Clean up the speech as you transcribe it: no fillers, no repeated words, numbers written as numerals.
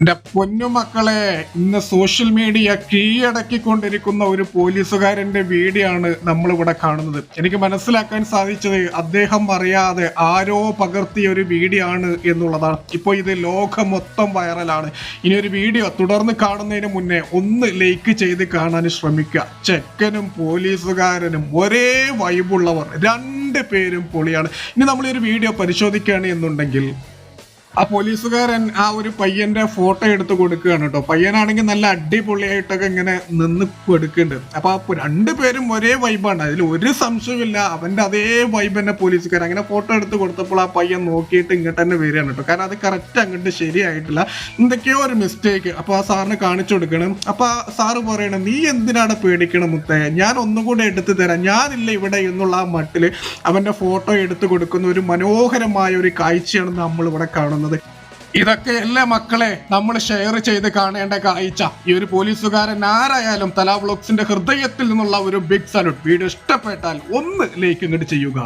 എന്റെ പൊന്നുമക്കളെ, ഇന്ന് social media കീഴടക്കിക്കൊണ്ടിരിക്കുന്ന ഒരു പോലീസുകാരന്റെ വീഡിയോ ആണ് നമ്മളിവിടെ കാണുന്നത്. എനിക്ക് മനസ്സിലാക്കാൻ സാധിച്ചത് അദ്ദേഹം അറിയാതെ ആരോ പകർത്തിയ ഒരു വീഡിയോ ആണ് എന്നുള്ളതാണ്. ഇപ്പോൾ ഇത് ലോകം മൊത്തം വൈറലാണ്. ഇനി ഒരു വീഡിയോ തുടർന്ന് കാണുന്നതിന് മുന്നേ ഒന്ന് ലൈക്ക് ചെയ്ത് കാണാൻ ശ്രമിക്കുക. ചെക്കനും പോലീസുകാരനും ഒരേ വൈബുള്ളവർ, രണ്ട് പേരും പൊളിയാണ്. ഇനി നമ്മൾ ഈ ഒരു വീഡിയോ പരിശോധിക്കുകയാണ് എന്നുണ്ടെങ്കിൽ ആ പോലീസുകാരൻ ആ ഒരു പയ്യന്റെ ഫോട്ടോ എടുത്ത് കൊടുക്കുകയാണ് കേട്ടോ. പയ്യനാണെങ്കിൽ നല്ല അടിപൊളിയായിട്ടൊക്കെ ഇങ്ങനെ നിന്ന് എടുക്കുന്നുണ്ട്. അപ്പൊ ആ രണ്ടുപേരും ഒരേ വൈബാണ്, അതിൽ ഒരു സംശയമില്ല. അവന്റെ അതേ വൈബ് തന്നെ പോലീസുകാരൻ അങ്ങനെ ഫോട്ടോ എടുത്ത് കൊടുത്തപ്പോൾ ആ പയ്യൻ നോക്കിയിട്ട് ഇങ്ങോട്ട് തന്നെ വരികയാണ് കേട്ടോ. കാരണം അത് കറക്റ്റ് അങ്ങോട്ട് ശരിയായിട്ടില്ല, എന്തൊക്കെയോ ഒരു മിസ്റ്റേക്ക്. അപ്പൊ ആ സാറിന് കാണിച്ചു കൊടുക്കണം. അപ്പൊ ആ സാറ് പറയണം, നീ എന്തിനാണ് പേടിക്കണം മുത്തേ, ഞാൻ ഒന്നും കൂടെ എടുത്തു തരാം, ഞാനില്ല ഇവിടെ എന്നുള്ള ആ മട്ടില് അവന്റെ ഫോട്ടോ എടുത്തു കൊടുക്കുന്ന ഒരു മനോഹരമായ ഒരു കാഴ്ചയാണ് നമ്മൾ ഇവിടെ കാണുന്നത്. ഇതൊക്കെ എല്ലാ മക്കളെ നമ്മൾ ഷെയർ ചെയ്ത് കാണേണ്ട കാഴ്ച. ഈ ഒരു പോലീസുകാരൻ ആരായാലും തല വ്ളോഗ്സിന്റെ ഹൃദയത്തിൽ നിന്നുള്ള ഒരു ബിഗ് സല്യൂട്ട്. വീഡിയോ ഇഷ്ടപ്പെട്ടാൽ ഒന്ന് ലൈക്ക് ഇങ്ങോട്ട് ചെയ്യുക.